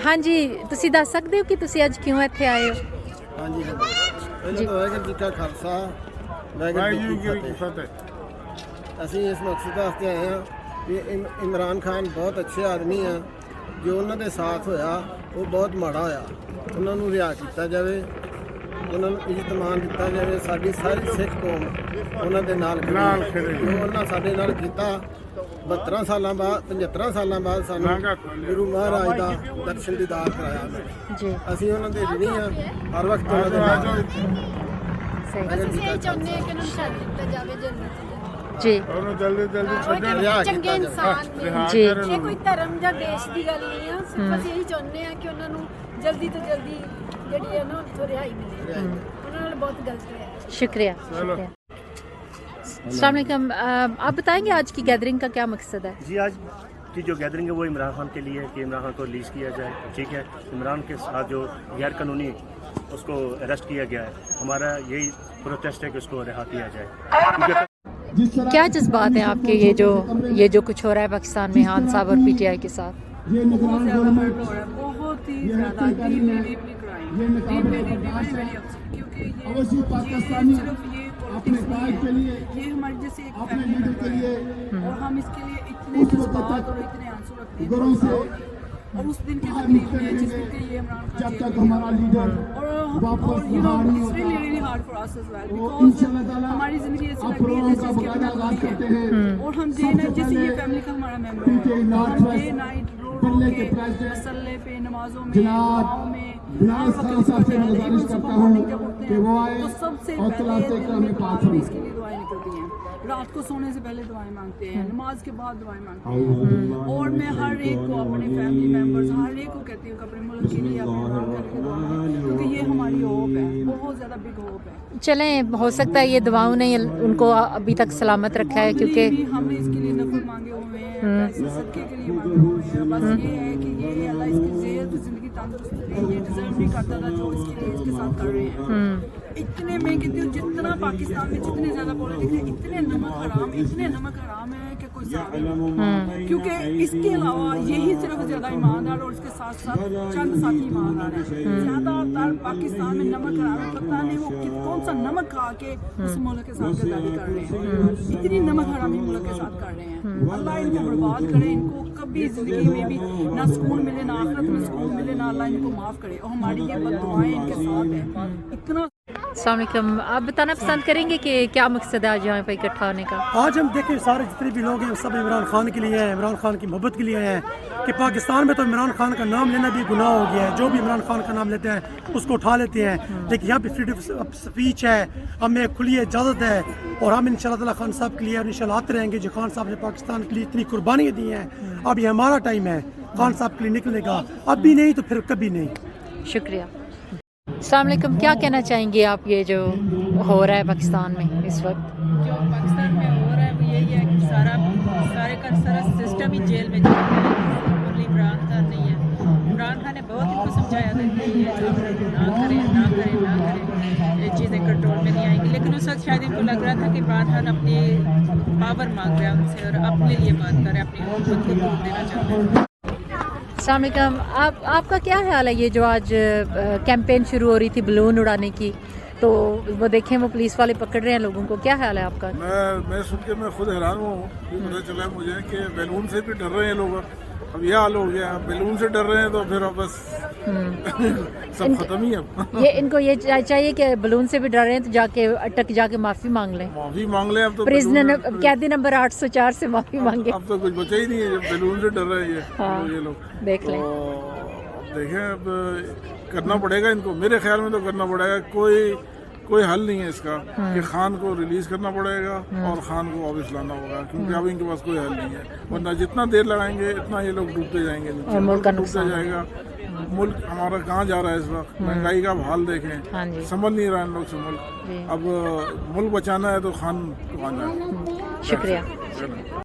हाँ जी, ਤੁਸੀਂ ਦੱਸ ਸਕਦੇ ਹੋ ਕਿ ਤੁਸੀਂ ਅੱਜ ਕਿਉਂ ਇੱਥੇ ਆਏ ਹੋ? ਹਾਂਜੀ ਪਹਿਲਾਂ ਤਾਂ ਵਾਹਿਗੁਰੂ ਜੀ ਕਾ ਖਾਲਸਾ ਵਾਹਿਗੁਰੂ ਜੀ ਕੀ ਫਤਿਹ। ਅਸੀਂ ਇਸ ਮਕਸਦ ਵਾਸਤੇ ਆਏ ਹਾਂ ਕਿ ਇਮਰਾਨ ਖਾਨ ਬਹੁਤ ਅੱਛੇ ਆਦਮੀ ਆ। ਜੋ ਉਹਨਾਂ ਦੇ ਸਾਥ ਹੋਇਆ ਉਹ ਬਹੁਤ ਮਾੜਾ ਹੋਇਆ। ਉਹਨਾਂ ਨੂੰ ਰਿਹਾਅ ਕੀਤਾ ਜਾਵੇ, ਉਹਨਾਂ ਨੂੰ ਇਜ਼ਤਮਾਨ ਦਿੱਤਾ ਜਾਵੇ। ਸਾਡੀ ਸਾਰੀ ਸਿੱਖ ਕੌਮ ਉਹਨਾਂ ਦੇ ਨਾਲ ਖੜੀ। ਜੋ ਉਹਨਾਂ ਸਾਡੇ ਨਾਲ ਕੀਤਾ 72 ਸਾਲਾਂ ਬਾਅਦ 75 ਸਾਲਾਂ ਬਾਅਦ ਸਾਨੂੰ ਗੁਰੂ ਮਹਾਰਾਜ ਦਾ ਦਰਸ਼ਨ ਦੀਦਾਰ ਕਰਾਇਆ ਜੀ। ਅਸੀਂ ਉਹਨਾਂ ਦੇ ਰਿਣੀ ਹਾਂ, ਹਰ ਵਕਤ ਉਹਨਾਂ ਦੇ ਨਾਲ। ਅਸੀਂ ਇਹ ਚਾਹੁੰਦੇ ਹਾਂ ਕਿ ਉਹਨਾਂ ਨੂੰ ਛੱਡ ਦਿੱਤਾ ਜਾਵੇ ਜਲਦੀ ਜੀ। ਉਹਨੂੰ ਜਲਦੀ ਛੱਡਣ ਚੰਗੇ ਇਨਸਾਨ ਨੇ। ਜੀ। ਇਹ ਕੋਈ ਧਰਮ ਜਾਂ ਦੇਸ਼ ਦੀ ਗੱਲ ਨਹੀਂ ਆ, ਸਿਰਫ ਅਸੀਂ ਇਹੀ ਚਾਹੁੰਦੇ ਹਾਂ ਕਿ ਉਹਨਾਂ ਨੂੰ ਜਲਦੀ ਤੋਂ ਜਲਦੀ ਜਿਹੜੀ ਹੈ ਨਾ ਉੱਥੋਂ ਰਿਹਾਈ ਮਿਲੇ। ਉਹਨਾਂ ਨਾਲ ਬਹੁਤ ਗਲਤ ਹੋਇਆ। शुक्रिया। अस्सलाम वालेकुम, आप बताएंगे आज की गैदरिंग का क्या मकसद है? जी, आज की जो गैदरिंग है वो इमरान खान के लिए है कि इमरान खान को रिलीज़ किया जाए। ठीक है, इमरान के साथ जो गैर कानूनी उसको अरेस्ट किया गया है, हमारा यही प्रोटेस्ट है कि उसको रिहा किया जाए। क्या जज्बात हैं आपके ये जो कुछ हो रहा है पाकिस्तान में खान साहब और पीटीआई के साथ? बहुत ज़्यादा हर्ट हो रहा है, बहुत ही ज़्यादा डीपली क्राइम, क्योंकि ये सिर्फ ये पॉलिटिक्स नहीं है, ये हमारे जैसे एक फैमिली का है और हम इसके लिए इतने जज्बात और इतने आंसू रखते हैं। और उस दिन की तकलीफ में जिस दिन के ये इमरान खान और you know it's really really hard for us as well because हमारी ज़िंदगी ऐसी लगती है जैसे इसके बिना अधूरी है। और हम डे नाइट जैसे ये फैमिली का हमारा मेंबर है, हम डे नाइट रो के मसल्ले पे, नमाजों में, दुआओं में हर वक्त इसको ध्यान दें। इवन सुबह मॉर्निंग जब उठते हैं तो सबसे पहले दिल में कान में इसके लिए दुआएं निकलती हैं। रात को सोने से पहले दुआएं मांगते हैं, नमाज के बाद दुआएं मांगते हैं। और मैं हर एक को, अपने फैमिली मेंबर्स हर एक को कहती हूँ कि अपने मुल्क के लिए अपने नाम करके दुआ करें, क्योंकि ये हमारी होप है, बहुत ज़्यादा बिग होप है। चलें, हो सकता है ये दुआओं ने उनको अभी तक सलामत रखा है, क्योंकि हमने इसके लिए नफल मांगे हुए हैं, पैसे सदके के लिए मांगे हुए हैं। बस ये है कि ये अल्लाह इसकी सेहत ज़िंदगी तंदुरुस्त रहे, ये डिजर्व भी करता था जो इसके लिए इसके साथ कर रहे हैं। इतने मैं कहती हूँ जितना पाकिस्तान में जितने ज़्यादा पॉलिटिक्स है, इतने नमक हराम है कि कोई हिसाब नहीं। क्योंकि इसके अलावा यही सिर्फ ज़्यादा ईमानदार और इसके साथ साथ चंद साथी ईमानदार हैं। ज़्यादातर पाकिस्तान में नमक हराम है, पता नहीं वो कौन सा नमक खा के उस मुल्क के साथ गद्दारी कर रहे हैं। इतनी नमक हरामी मुल्क के साथ कर रहे हैं। अल्लाह इनको बर्बाद करे, इनको कभी ज़िंदगी में भी ना सुकून मिले, ना आखिरत में सुकून मिले, ना अल्लाह इनको माफ़ करे। और हमारी ये बद्दुआएं इनके साथ हैं। इतना अस्सलाम वालेकुम, आप बताना पसंद करेंगे कि क्या मकसद है आज यहाँ पे इकट्ठा होने का? आज हम देखें सारे जितने भी लोग हैं सब इमरान खान के लिए हैं, इमरान खान की मोहब्बत के लिए हैं कि पाकिस्तान में तो इमरान खान का नाम लेना भी गुनाह हो गया है। जो भी इमरान खान का नाम लेते हैं उसको उठा लेते हैं, लेकिन यहाँ पे फ्रीडम ऑफ स्पीच है, हमें खुली इजाज़त है। और हम इंशाअल्लाह खान साहब के लिए और इंशाअल्लाह आते रहेंगे। जो खान साहब ने पाकिस्तान के लिए इतनी कुर्बानियाँ दी हैं, अब ये हमारा टाइम है खान साहब के लिए निकलने का, अब भी नहीं तो फिर कभी नहीं। शुक्रिया। अस्सलाम वालेकुम, क्या कहना चाहेंगे आप ये जो हो रहा है पाकिस्तान में इस वक्त? जो पाकिस्तान में हो रहा है वो यही है कि सारा सिस्टम ही जेल में चल रहा है। ओनली इमरान खान नहीं है। इमरान खान ने बहुत इनको समझाया था कि ये ना करें, ये चीज़ें कंट्रोल में नहीं आएंगी। लेकिन उस वक्त शायद इनको लग रहा था कि इमरान खान अपनी पावर मांग रहा है उनसे और अपने लिए बात कर रहे हैं, अपनी हुकूमत को तोड़ देना चाहते हैं। अस्सलाम वालेकुम, आपका क्या ख्याल है ये जो आज कैंपेन शुरू हो रही थी बलून उड़ाने की, तो वो देखें वो पुलिस वाले पकड़ रहे हैं लोगों को, क्या ख्याल है आपका? मैं सुन के मैं खुद हैरान हूँ। पता चला मुझे कि बैलून से भी डर रहे हैं लोग। अब यह हाल हो गया, बैलून से डर रहे हैं तो फिर अब बस सब खत्म ही अब। ये इनको ये चाहिए कि बैलून से भी डर रहे हैं तो जाके माफ़ी मांग लें। माफी मांग लें अब तो। प्रिजनर कैदी नंबर 804 से माफ़ी मांगे। अब तो कुछ बचा ही नहीं है जब बैलून से डर रहे हैं ये लोग। देख लें, देखें अब करना पड़ेगा इनको। मेरे ख्याल में तो करना पड़ेगा। कोई हल नहीं है इसका कि खान को रिलीज करना पड़ेगा और खान को वापस लाना होगा, क्योंकि अब इनके पास कोई हल नहीं है। वरना जितना देर लगाएंगे इतना ये लोग डूबते जाएंगे, मुल्क का डूबता जाएगा। मुल्क हमारा कहाँ जा रहा है इस वक्त? महंगाई का हाल देखें, समझ नहीं रहा इन लोग से मुल्क। अब मुल्क बचाना है तो खान को आना है। शुक्रिया।